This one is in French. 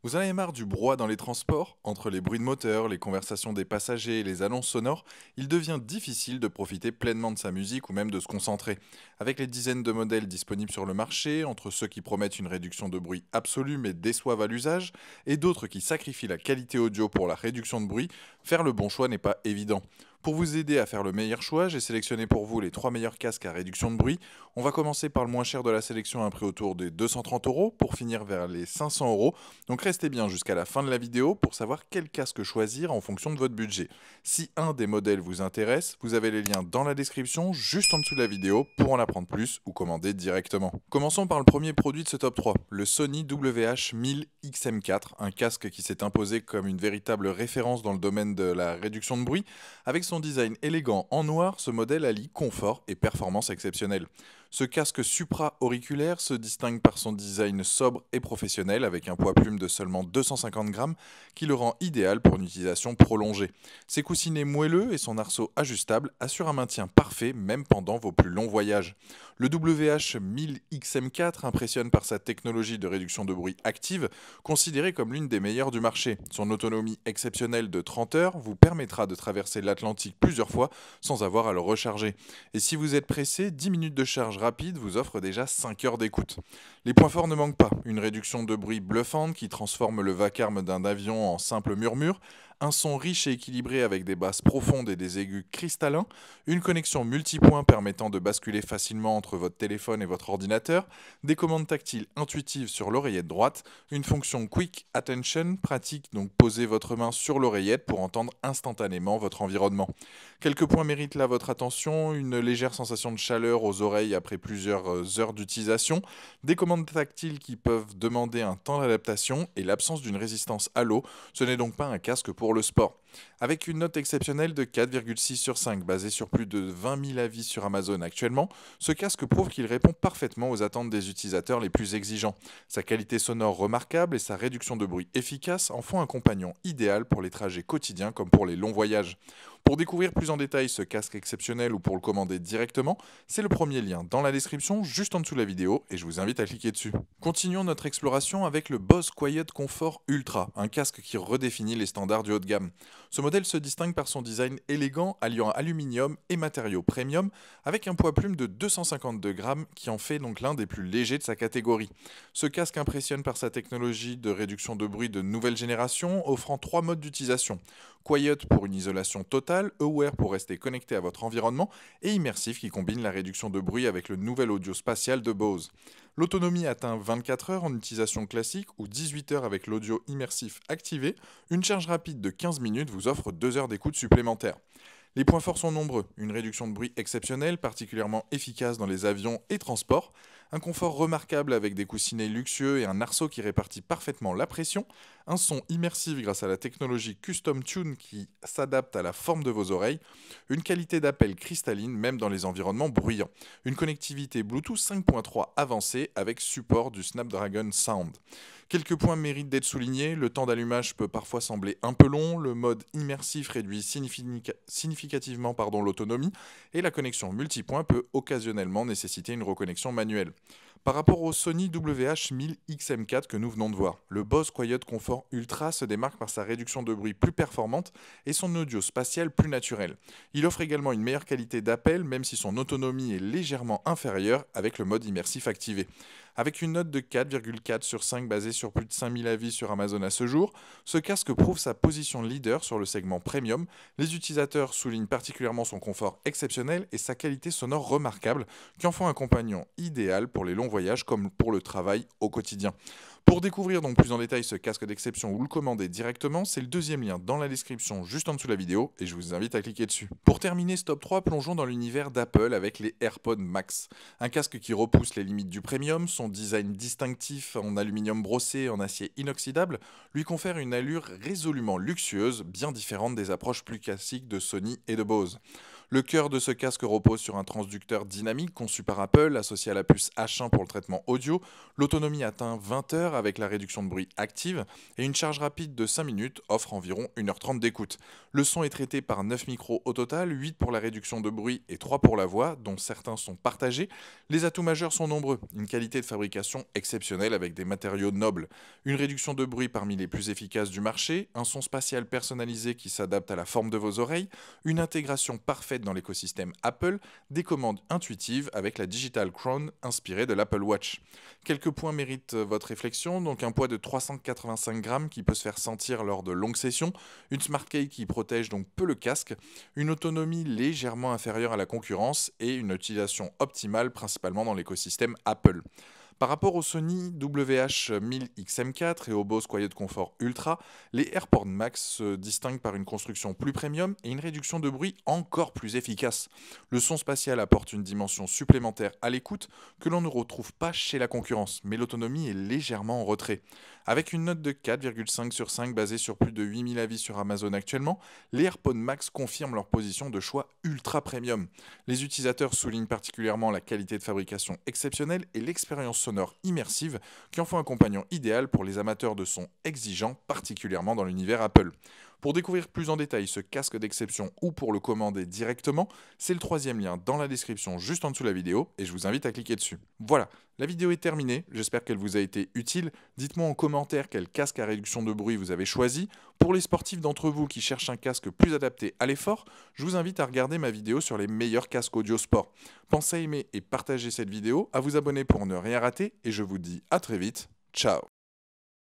Vous en avez marre du brouhaha dans les transports? Entre les bruits de moteur, les conversations des passagers et les annonces sonores, il devient difficile de profiter pleinement de sa musique ou même de se concentrer. Avec les dizaines de modèles disponibles sur le marché, entre ceux qui promettent une réduction de bruit absolue mais déçoivent à l'usage, et d'autres qui sacrifient la qualité audio pour la réduction de bruit, faire le bon choix n'est pas évident. Pour vous aider à faire le meilleur choix, j'ai sélectionné pour vous les 3 meilleurs casques à réduction de bruit. On va commencer par le moins cher de la sélection à un prix autour des 230 euros pour finir vers les 500 euros. Donc restez bien jusqu'à la fin de la vidéo pour savoir quel casque choisir en fonction de votre budget. Si un des modèles vous intéresse, vous avez les liens dans la description juste en dessous de la vidéo pour en apprendre plus ou commander directement. Commençons par le premier produit de ce top 3, le Sony WH-1000XM4, un casque qui s'est imposé comme une véritable référence dans le domaine de la réduction de bruit. Avec son design élégant en noir, ce modèle allie confort et performance exceptionnelle. Ce casque supra-auriculaire se distingue par son design sobre et professionnel avec un poids plume de seulement 250 grammes qui le rend idéal pour une utilisation prolongée. Ses coussinets moelleux et son arceau ajustable assurent un maintien parfait même pendant vos plus longs voyages. Le WH-1000XM4 impressionne par sa technologie de réduction de bruit active, considérée comme l'une des meilleures du marché. Son autonomie exceptionnelle de 30 heures vous permettra de traverser l'Atlantique plusieurs fois sans avoir à le recharger. Et si vous êtes pressé, 10 minutes de charge rapide vous offre déjà 5 heures d'écoute. Les points forts ne manquent pas. Une réduction de bruit bluffante qui transforme le vacarme d'un avion en simple murmure, un son riche et équilibré avec des basses profondes et des aigus cristallins, une connexion multipoint permettant de basculer facilement entre votre téléphone et votre ordinateur, des commandes tactiles intuitives sur l'oreillette droite, une fonction Quick Attention pratique, donc posez votre main sur l'oreillette pour entendre instantanément votre environnement. Quelques points méritent là votre attention, une légère sensation de chaleur aux oreilles après plusieurs heures d'utilisation, des commandes tactiles qui peuvent demander un temps d'adaptation et l'absence d'une résistance à l'eau. Ce n'est donc pas un casque pour le sport. Avec une note exceptionnelle de 4,6 sur 5 basée sur plus de 20 000 avis sur Amazon actuellement, ce casque prouve qu'il répond parfaitement aux attentes des utilisateurs les plus exigeants. Sa qualité sonore remarquable et sa réduction de bruit efficace en font un compagnon idéal pour les trajets quotidiens comme pour les longs voyages. Pour découvrir plus en détail ce casque exceptionnel ou pour le commander directement, c'est le premier lien dans la description juste en dessous de la vidéo et je vous invite à cliquer dessus. Continuons notre exploration avec le Bose Quiet Comfort Ultra, un casque qui redéfinit les standards du haut de gamme. Ce modèle se distingue par son design élégant alliant aluminium et matériaux premium avec un poids plume de 252 grammes qui en fait donc l'un des plus légers de sa catégorie. Ce casque impressionne par sa technologie de réduction de bruit de nouvelle génération offrant 3 modes d'utilisation. Quiet pour une isolation totale, Aware pour rester connecté à votre environnement et Immersif qui combine la réduction de bruit avec le nouvel audio spatial de Bose. L'autonomie atteint 24 heures en utilisation classique ou 18 heures avec l'audio immersif activé. Une charge rapide de 15 minutes vous offre 2 heures d'écoute supplémentaires. Les points forts sont nombreux, une réduction de bruit exceptionnelle, particulièrement efficace dans les avions et transports, un confort remarquable avec des coussinets luxueux et un arceau qui répartit parfaitement la pression, un son immersif grâce à la technologie Custom Tune qui s'adapte à la forme de vos oreilles, une qualité d'appel cristalline même dans les environnements bruyants, une connectivité Bluetooth 5.3 avancée avec support du Snapdragon Sound. Quelques points méritent d'être soulignés, le temps d'allumage peut parfois sembler un peu long, le mode immersif réduit significativement l'autonomie et la connexion multipoint peut occasionnellement nécessiter une reconnexion manuelle. Par rapport au Sony WH-1000XM4 que nous venons de voir, le Bose Quiet Comfort Ultra se démarque par sa réduction de bruit plus performante et son audio spatial plus naturel. Il offre également une meilleure qualité d'appel même si son autonomie est légèrement inférieure avec le mode immersif activé. Avec une note de 4,4 sur 5 basée sur plus de 5000 avis sur Amazon à ce jour, ce casque prouve sa position leader sur le segment premium. Les utilisateurs soulignent particulièrement son confort exceptionnel et sa qualité sonore remarquable, qui en font un compagnon idéal pour les longs voyages comme pour le travail au quotidien. Pour découvrir donc plus en détail ce casque d'exception ou le commander directement, c'est le deuxième lien dans la description juste en dessous de la vidéo et je vous invite à cliquer dessus. Pour terminer ce top 3, plongeons dans l'univers d'Apple avec les AirPods Max. Un casque qui repousse les limites du premium, son design distinctif en aluminium brossé et en acier inoxydable lui confère une allure résolument luxueuse, bien différente des approches plus classiques de Sony et de Bose. Le cœur de ce casque repose sur un transducteur dynamique conçu par Apple, associé à la puce H1 pour le traitement audio. L'autonomie atteint 20 heures avec la réduction de bruit active et une charge rapide de 5 minutes offre environ 1h30 d'écoute. Le son est traité par 9 micros au total, 8 pour la réduction de bruit et 3 pour la voix, dont certains sont partagés. Les atouts majeurs sont nombreux, une qualité de fabrication exceptionnelle avec des matériaux nobles, une réduction de bruit parmi les plus efficaces du marché, un son spatial personnalisé qui s'adapte à la forme de vos oreilles, une intégration parfaite dans l'écosystème Apple, des commandes intuitives avec la Digital Crown inspirée de l'Apple Watch. Quelques points méritent votre réflexion, donc un poids de 385 grammes qui peut se faire sentir lors de longues sessions, une Smart Key qui protège donc peu le casque, une autonomie légèrement inférieure à la concurrence et une utilisation optimale principalement dans l'écosystème Apple. Par rapport au Sony WH-1000XM4 et au Bose Quiet Comfort Ultra, les AirPods Max se distinguent par une construction plus premium et une réduction de bruit encore plus efficace. Le son spatial apporte une dimension supplémentaire à l'écoute que l'on ne retrouve pas chez la concurrence, mais l'autonomie est légèrement en retrait. Avec une note de 4,5 sur 5 basée sur plus de 8000 avis sur Amazon actuellement, les AirPods Max confirment leur position de choix ultra premium. Les utilisateurs soulignent particulièrement la qualité de fabrication exceptionnelle et l'expérience sonore immersive qui en font un compagnon idéal pour les amateurs de sons exigeants, particulièrement dans l'univers Apple. Pour découvrir plus en détail ce casque d'exception ou pour le commander directement, c'est le troisième lien dans la description juste en dessous de la vidéo et je vous invite à cliquer dessus. Voilà, la vidéo est terminée, j'espère qu'elle vous a été utile. Dites-moi en commentaire quel casque à réduction de bruit vous avez choisi. Pour les sportifs d'entre vous qui cherchent un casque plus adapté à l'effort, je vous invite à regarder ma vidéo sur les meilleurs casques audio sport. Pensez à aimer et partager cette vidéo, à vous abonner pour ne rien rater et je vous dis à très vite. Ciao.